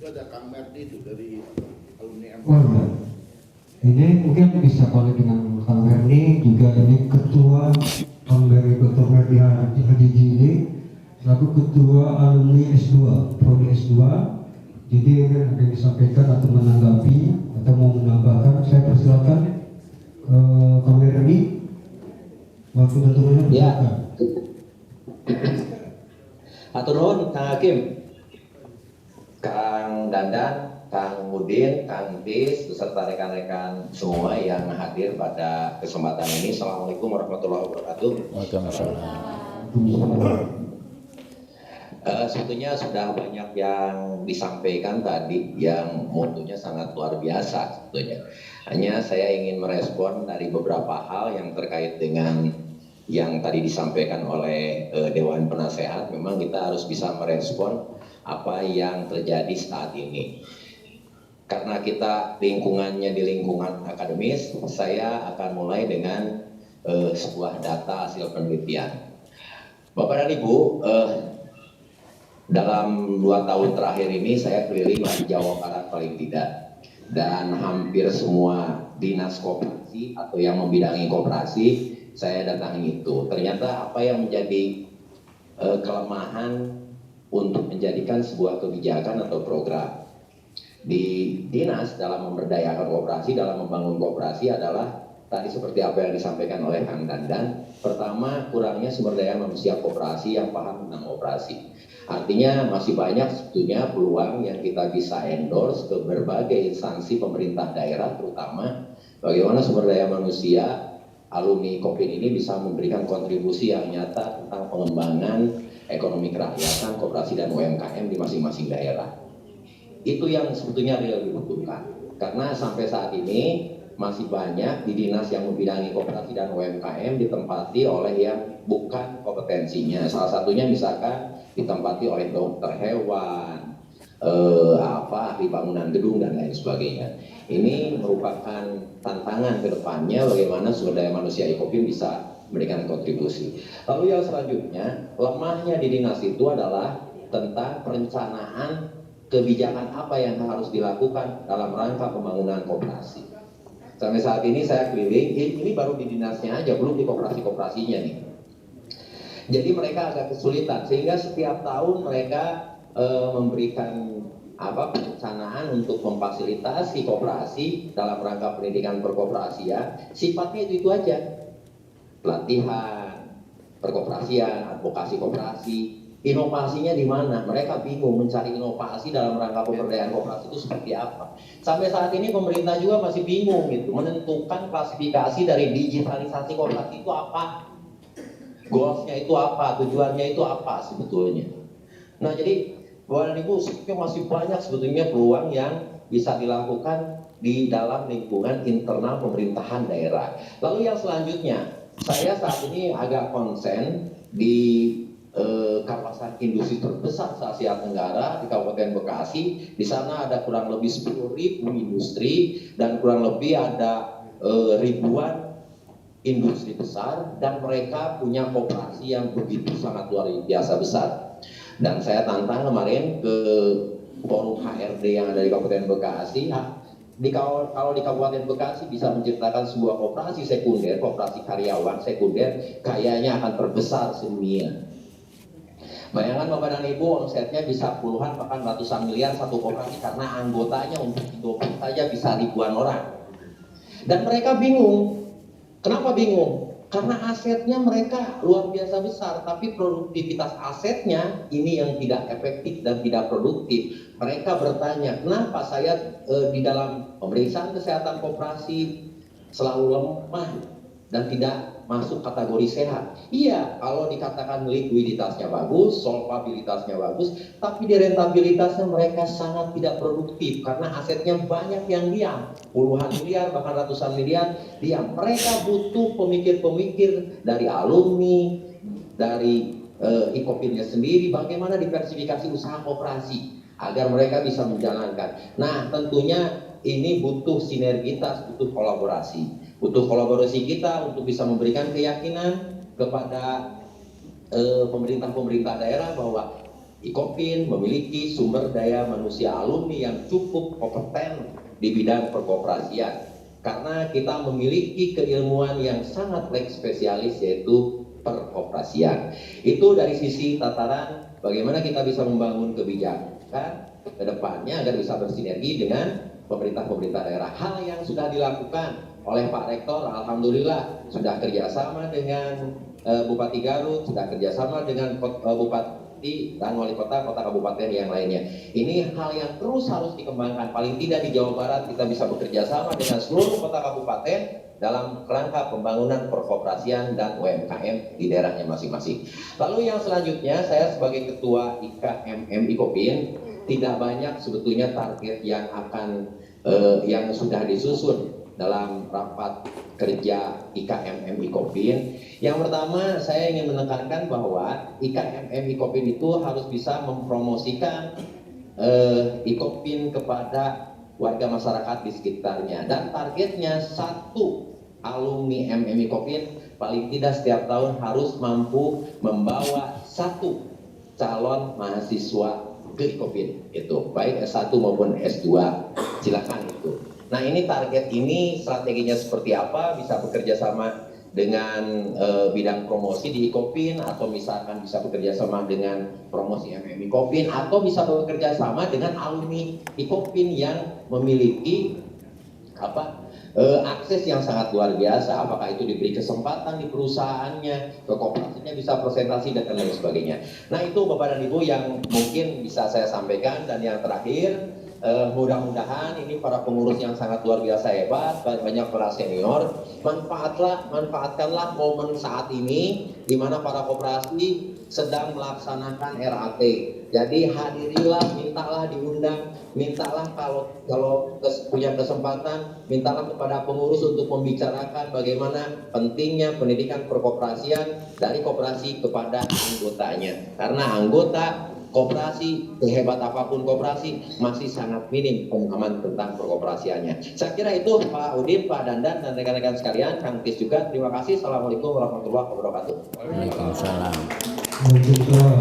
Itu ada Kang Merdi itu dari alumni MK. Oh ya, ini mungkin bisa balik dengan Kang Merdi, juga ini ketua dari Dr. Merdi Haji ini selaku ketua alumni S2, prodi S2. Jadi mungkin akan disampaikan atau menanggapi atau mau menambahkan, saya persilakan Kang Merdi. Waktu dan turunnya persilakan. Atur nuhun Kang Hakim, Kang Dandan, Kang Udin, Kang Tis, beserta rekan-rekan semua yang hadir pada kesempatan ini. Assalamualaikum warahmatullahi wabarakatuh. Waalaikumsalam. Sebetulnya sudah banyak yang disampaikan tadi yang mutunya sangat luar biasa sebetulnya. Hanya saya ingin merespon dari beberapa hal yang terkait dengan yang tadi disampaikan oleh Dewan Penasehat. Memang kita harus bisa merespon apa yang terjadi saat ini. Karena kita lingkungannya di lingkungan akademis, saya akan mulai dengan sebuah data hasil penelitian. Bapak dan Ibu, dalam 2 tahun terakhir ini saya keliling di Jawa Barat paling tidak, dan hampir semua dinas koperasi atau yang membidangi koperasi saya datangi itu. Ternyata apa yang menjadi kelemahan untuk menjadikan sebuah kebijakan atau program di dinas dalam memberdayakan koperasi, dalam membangun koperasi adalah tadi seperti apa yang disampaikan oleh Kang Dandan. Pertama, kurangnya sumber daya manusia koperasi yang paham tentang koperasi. Artinya masih banyak sebetulnya peluang yang kita bisa endorse ke berbagai instansi pemerintah daerah, terutama bagaimana sumber daya manusia alumni Kopin ini bisa memberikan kontribusi yang nyata tentang pengembangan ekonomi kerakyatan, koperasi dan UMKM di masing-masing daerah. Itu yang sebetulnya real dibutuhkan. Karena sampai saat ini masih banyak di dinas yang membidangi koperasi dan UMKM ditempati oleh yang bukan kompetensinya. Salah satunya misalkan ditempati oleh dokter hewan, ahli bangunan gedung dan lain sebagainya. Ini merupakan tantangan ke depannya bagaimana sumber daya manusia Ikopim bisa memberikan kontribusi. Lalu yang selanjutnya, lemahnya di dinas itu adalah tentang perencanaan kebijakan apa yang harus dilakukan dalam rangka pembangunan koperasi. Sampai saat ini saya keliling, ini baru di dinasnya aja, belum di koperasi-koperasinya nih. Jadi mereka agak kesulitan, sehingga setiap tahun mereka memberikan perencanaan untuk memfasilitasi koperasi dalam rangka pendidikan perkoperasian. Sifatnya itu aja, pelatihan, perkoperasian, advokasi koperasi. Inovasinya di mana? Mereka bingung mencari inovasi dalam rangka pemberdayaan koperasi itu seperti apa. Sampai saat ini pemerintah juga masih bingung gitu menentukan klasifikasi dari digitalisasi koperasi itu apa, goalsnya itu apa, tujuannya itu apa sebetulnya. Nah jadi Bapak dan Ibu, masih banyak sebetulnya peluang yang bisa dilakukan di dalam lingkungan internal pemerintahan daerah. Lalu yang selanjutnya, saya saat ini agak konsen di kawasan industri terbesar se-Asia Tenggara di Kabupaten Bekasi. Di sana ada kurang lebih 10.000 industri dan kurang lebih ada ribuan industri besar, dan mereka punya koperasi yang begitu sangat luar biasa besar. Dan saya tantang kemarin ke forum HRD yang ada di Kabupaten Bekasi. Kalau di Kabupaten Bekasi bisa menciptakan sebuah koperasi sekunder, koperasi karyawan sekunder, kayaknya akan terbesar sedunia. Bayangkan Bapak dan Ibu, omsetnya bisa puluhan bahkan ratusan miliar satu koperasi karena anggotanya untuk Indomie saja bisa ribuan orang. Dan mereka bingung. Kenapa bingung? Karena asetnya mereka luar biasa besar, tapi produktivitas asetnya ini yang tidak efektif dan tidak produktif. Mereka bertanya, kenapa saya di dalam pemeriksaan kesehatan koperasi selalu lemah dan tidak masuk kategori sehat? Iya, kalau dikatakan likuiditasnya bagus, solvabilitasnya bagus, tapi di rentabilitasnya mereka sangat tidak produktif karena asetnya banyak yang diam, puluhan miliar bahkan ratusan miliar diam. Mereka butuh pemikir-pemikir dari alumni, dari Ikopimnya sendiri, bagaimana diversifikasi usaha koperasi agar mereka bisa menjalankan. Nah, tentunya ini butuh sinergitas, butuh kolaborasi. Butuh kolaborasi kita untuk bisa memberikan keyakinan kepada pemerintah-pemerintah daerah bahwa IKOPIN memiliki sumber daya manusia alumni yang cukup kompeten di bidang perkoperasian karena kita memiliki keilmuan yang sangat spesialis yaitu perkoperasian. Itu dari sisi tataran bagaimana kita bisa membangun kebijakan ke depannya agar bisa bersinergi dengan pemerintah-pemerintah daerah. Hal yang sudah dilakukan oleh Pak Rektor, alhamdulillah sudah kerjasama dengan Bupati Garut, sudah kerjasama dengan Bupati dan Wali Kota, Kota Kabupaten yang lainnya. Ini hal yang terus harus dikembangkan. Paling tidak di Jawa Barat kita bisa bekerja sama dengan seluruh kota kabupaten dalam kerangka pembangunan perkoperasian dan UMKM di daerahnya masing-masing. Lalu yang selanjutnya, saya sebagai Ketua IKMM IKOPIN tidak banyak sebetulnya target yang yang sudah disusun dalam rapat kerja IKMM IKOPIN. Yang pertama, saya ingin menekankan bahwa IKMM IKOPIN itu harus bisa mempromosikan IKOPIN kepada warga masyarakat di sekitarnya. Dan targetnya 1 alumni MM IKOPIN paling tidak setiap tahun harus mampu membawa 1 calon mahasiswa ke IKOPIN. Itu baik S1 maupun S2. Silakan itu. Nah, ini target ini strateginya seperti apa, bisa bekerja sama dengan bidang promosi di IKOPIN atau misalkan bisa bekerja sama dengan promosi MM IKOPIN atau bisa bekerja sama dengan alumni IKOPIN yang memiliki akses yang sangat luar biasa, apakah itu diberi kesempatan di perusahaannya, ke kooperasinya bisa presentasi dan lain sebagainya. Nah, itu Bapak dan Ibu yang mungkin bisa saya sampaikan. Dan yang terakhir, mudah-mudahan ini para pengurus yang sangat luar biasa hebat, banyak para senior, manfaatkanlah momen saat ini di mana para koperasi sedang melaksanakan RAT. Jadi hadirilah, mintalah diundang, mintalah kalau punya kesempatan, mintalah kepada pengurus untuk membicarakan bagaimana pentingnya pendidikan perkoperasian dari koperasi kepada anggotanya. Karena anggota koperasi, sehebat apapun koperasi, masih sangat minim pemahaman tentang perkoperasiannya. Saya kira itu Pak Udin, Pak Dandan, dan rekan-rekan sekalian, Kang Tis juga. Terima kasih. Assalamualaikum warahmatullahi wabarakatuh. Waalaikumsalam. Waalaikumsalam.